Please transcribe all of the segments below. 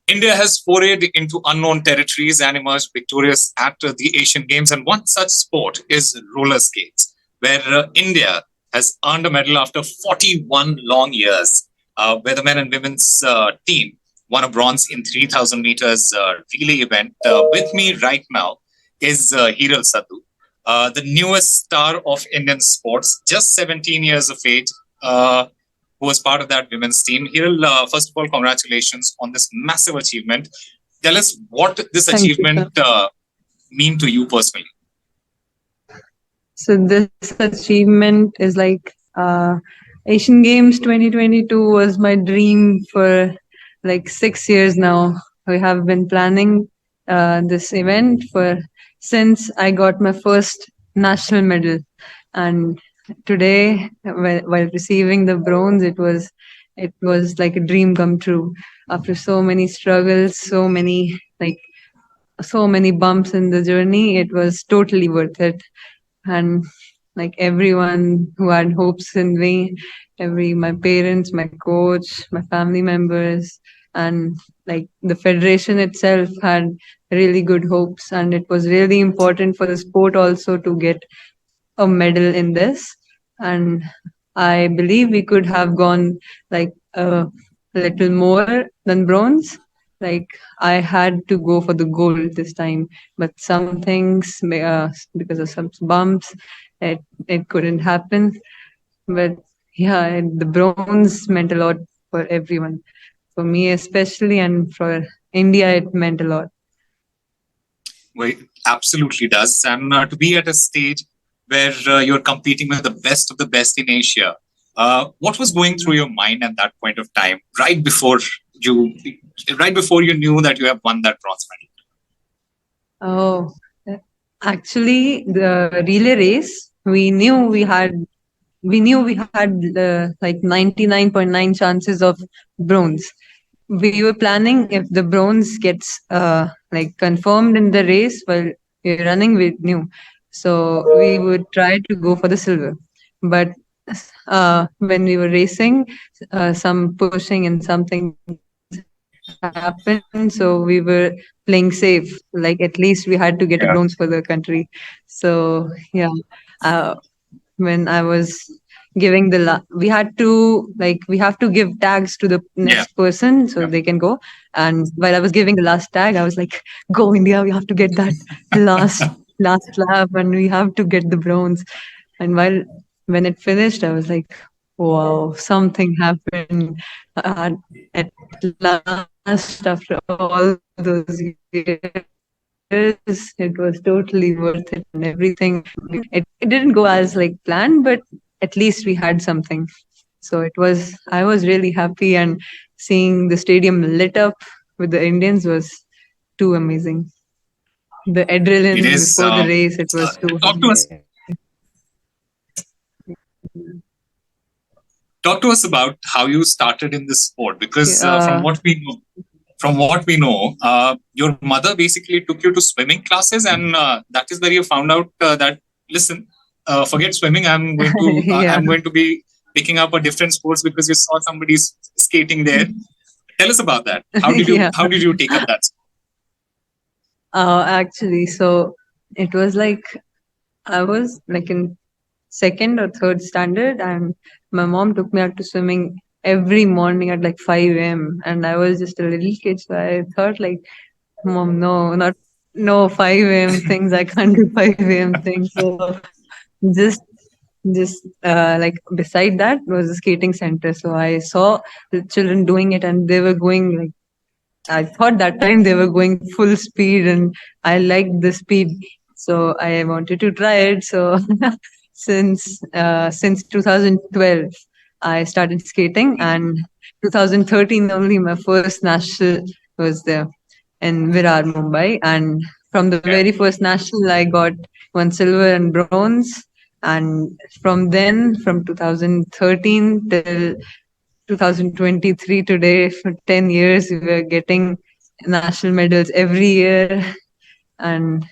India has forayed into unknown territories and emerged victorious at the Asian Games. And one such sport is roller skates, where India has earned a medal after 41 long years, where the men and women's team won a bronze in 3,000 meters relay event. With me right now is Heeral Sadhu, the newest star of Indian sports, just 17 years of age. Who was part of that women's team. Heeral, first of all, congratulations on this massive achievement. Tell us what this Thank you, achievement sir. mean to you personally. So this achievement is like Asian Games 2022 was my dream for like 6 years now. We have been planning this event for since I got my first national medal, and today while receiving the bronze, it was like a dream come true. After so many struggles, so many bumps in the journey, it was totally worth it. And like everyone who had hopes in me, my parents, my coach, my family members, and like the federation itself had really good hopes, and it was really important for the sport also to get a medal in this. And I believe we could have gone like a little more than bronze. Like I had to go for the gold this time, but some things, because of some bumps, it couldn't happen. But yeah, the bronze meant a lot for everyone, for me especially, and for India, it meant a lot. Well, it absolutely does. And to be at a stage where you're competing with the best of the best in Asia, what was going through your mind at that point of time, you, right before you knew that you have won that bronze medal? Oh, actually, the relay race, we knew we had like 99.9 chances of bronze. We were planning if the bronze gets like confirmed in the race while we're running, we knew. So we would try to go for the silver. But when we were racing, some pushing and something happened. So we were playing safe. Like at least we had to get a bronze for the country. So yeah, uh, when I was giving we have to give tags to the next Yeah. person so they can go. And while I was giving the last tag, I was like, "Go India! We have to get that last lap, and we have to get the bronze." And when it finished, I was like, "Wow, something happened at last after all those years." It was totally worth it, and everything. It didn't go as like planned, but at least we had something. So I was really happy, and seeing the stadium lit up with the Indians was too amazing. The adrenaline It before the is. race, it was too high. Talk to us. Talk to us about how you started in this sport, because from what we know, your mother basically took you to swimming classes, and that is where you found out that listen, forget swimming. Yeah. I'm going to be picking up a different sports because you saw somebody skating there. Tell us about that. Yeah. How did you take up that? Actually, so it was like I was like in second or third standard, and my mom took me out to swimming every morning at like 5 a.m. And I was just a little kid, so I thought like, Mom, no, not no 5 a.m. things. I can't do 5 a.m. things. So just like beside that was a skating center. So I saw the children doing it, and they were going like, I thought that time they were going full speed, and I liked the speed, so I wanted to try it. So since 2012, I started skating, and 2013 only my first national was there in Virar, Mumbai, and from the very first national I got one silver and bronze, and from 2013 till 2023 today, for 10 years we were getting national medals every year. And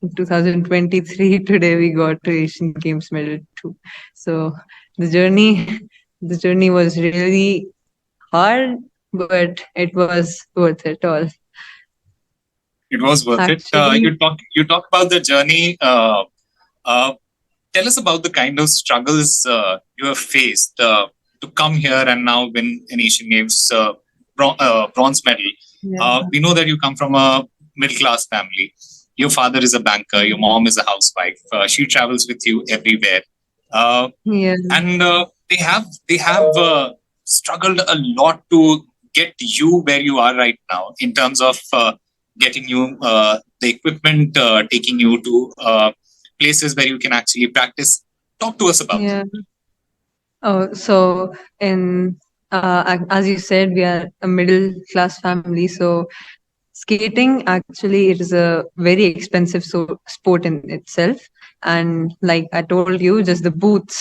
in 2023 today we got to Asian Games medal too. So the journey the journey was really hard, but it was worth it all. It was worth it. Actually, You talk about the journey. Uh, Tell us about the kind of struggles you have faced to come here and now win an Asian Games bronze medal. yeah, We know that you come from a middle class family. Your father is a banker. Your mom is a housewife. She travels with you everywhere. Uh, yeah, and they have struggled a lot to get you where you are right now in terms of getting you the equipment, taking you to places where you can actually practice. Talk to us about yeah. Oh, so in as you said, we are a middle class family. So skating actually it is a very expensive sport in itself, and like I told you, just the boot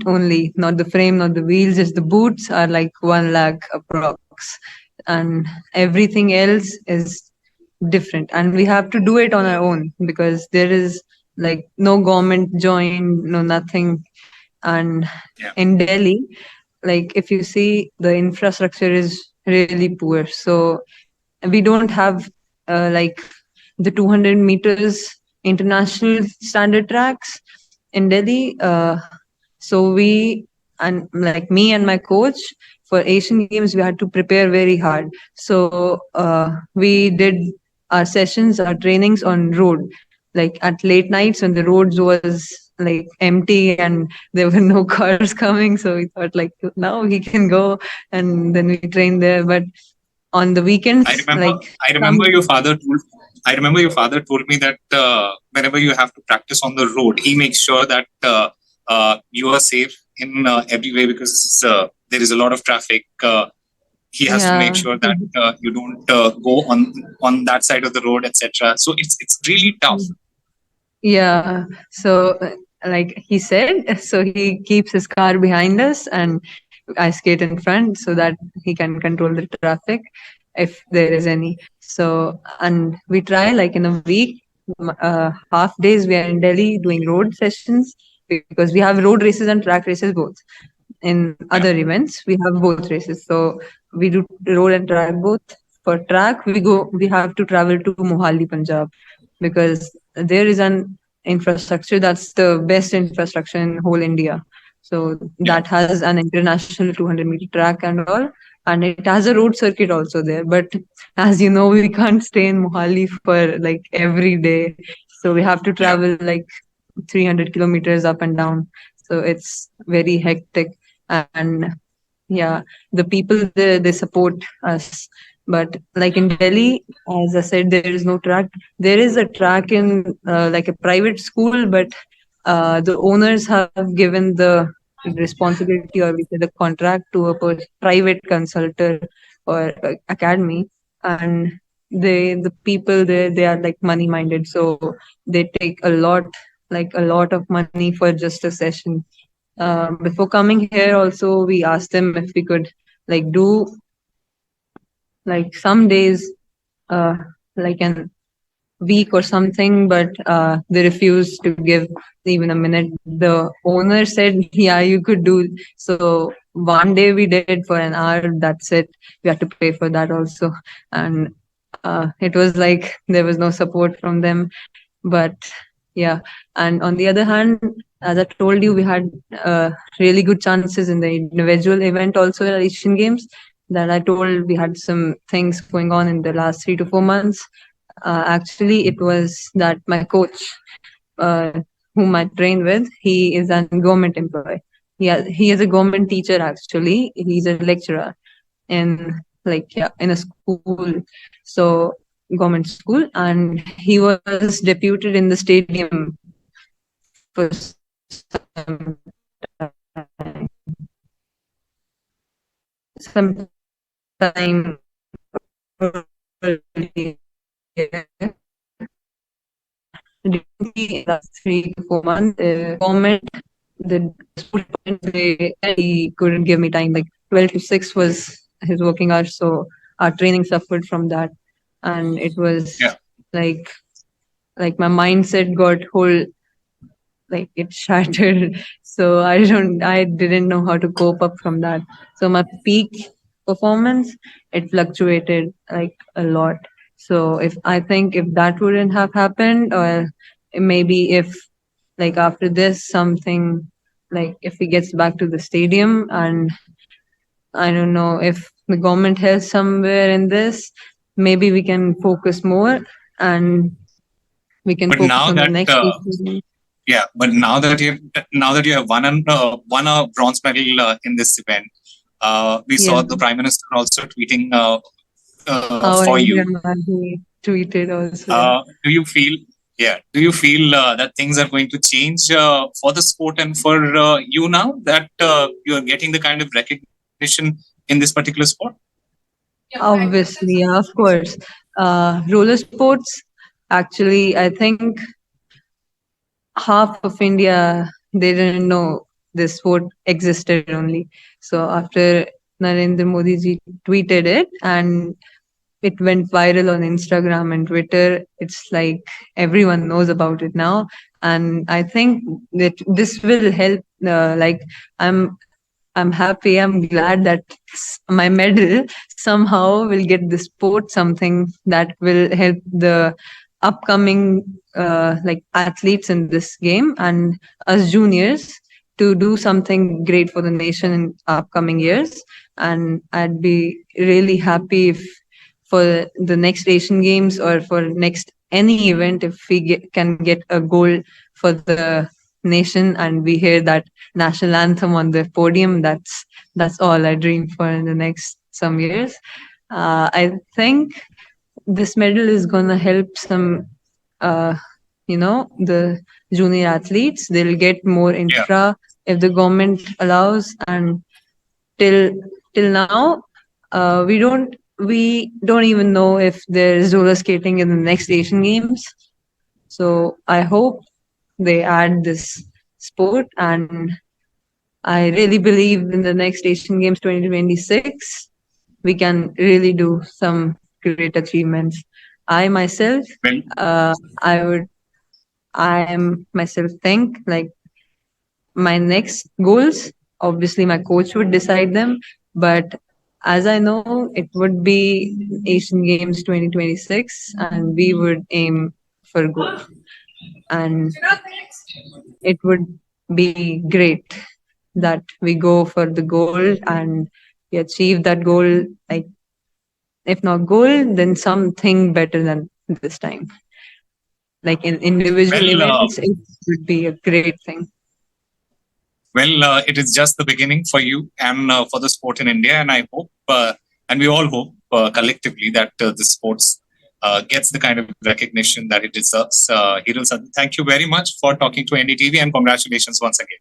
only, not the frame, not the wheels, just the boots are like 1 lakh approx, and everything else is different, and we have to do it on our own because there is like no government join, no nothing. And it. in Delhi, like if you see, the infrastructure is really poor, so we don't have like the 200 meters international standard tracks in Delhi. So we, and like me and my coach, for Asian Games, we had to prepare very hard. So we did our sessions, our trainings on road, like at late nights when the roads was like empty and there were no cars coming. So we thought like now we can go, and then we train there. But on the I weekends, remember. like I some, remember your father told. I remember your father told me that whenever you have to practice on the road, he makes sure that you are safe in every way because there is a lot of traffic. He has to make yeah, sure that you don't go on that side of the road, etc. So it's really tough. yeah. So like he said, so he keeps his car behind us, and I skate in front so that he can control the traffic if there is any. So, and we try like in a week, half days we are in Delhi doing road sessions because we have road races and track races both. In Yeah, other events, we have both races. So we do road and track both. For track, we have to travel to Mohali, Punjab, because there is an infrastructure that's the best infrastructure in whole India. So yeah, that has an international 200-meter track and all, and it has a road circuit also there. But as you know, we can't stay in Mohali for like every day, so we have to yeah, travel like 300 kilometers up and down. So it's very hectic, and yeah, the people there, they support us. But like in Delhi, as I said, there is no track. There is a track in like a private school, but the owners have given the responsibility, or we say the contract, to a private consultant or academy, and the people there, they are like money minded, so they take a lot of money for just a session. Before coming here, also we asked them if we could like do like some days, uh, like an week or something, but they refused to give even a minute. The owner said, "Yeah, you could do." So one day we did for an hour. That's it. We had to pay for that also, and it was like there was no support from them. But yeah, and on the other hand, as I told you, we had really good chances in the individual event also at Asian Games. That I told, we had some things going on in the last 3 to 4 months. Actually, it was that my coach, uh, whom I train with, he is a government employee. He is a government teacher. Actually, he's a lecturer in like, yeah, in a school, so government school, and he was deputed in the stadium for some time earlier. During the last 3 to 4 months, government, the school department, he couldn't give me time. Like 12 to 6 was his working hours, so our training suffered from that, and it was yeah, like my mindset got whole, like it shattered. So I didn't know how to cope up from that. So my peak performance, it fluctuated like a lot. So if that wouldn't have happened, or maybe if like after this something, like if he gets back to the stadium, and I don't know if the government helps somewhere in this, maybe we can focus more, and we can But focus now on the that next issue. yeah, but now that you have won a bronze medal in this event, we Yeah, saw the Prime Minister also tweeting our for you. Indian Gandhi tweeted also. Yeah. Do you feel do you feel that things are going to change for the sport and for you now that you are getting the kind of recognition in this particular sport? Obviously, yeah, of course. Roller sports, actually, I think half of India, they didn't know this sport existed only. So after Narendra Modi ji tweeted it, and it went viral on Instagram and Twitter, it's like everyone knows about it now. And I think that this will help. I'm I'm happy. I'm glad that my medal somehow will get the sport something that will help the upcoming like athletes in this game and us juniors to do something great for the nation in upcoming years. And I'd be really happy if for the next Asian Games or for next any event, if we can get a goal for the nation and we hear that national anthem on the podium, that's all I dream for in the next some years. I think this medal is gonna help some, uh, the junior athletes. They'll get more Yeah. infra if the government allows. And till till now, we don't even know if there's roller skating in the next Asian Games. So I hope they add this sport, and I really believe in the next Asian Games 2026, we can really do some great achievements. I myself, Well, uh, I would, I am myself think like my next goals, obviously my coach would decide them, but as I know, it would be Asian Games 2026 and we would aim for gold. And it would be great that we go for the goal and we achieve that goal, like if not goal, then something better than this time. Like in individual well, events, it would be a great thing. it is just the beginning for you and for the sport in India, and I hope, and we all hope collectively that the sports gets the kind of recognition that it deserves. Heeral Sadhu, thank you very much for talking to NDTV, and congratulations once again.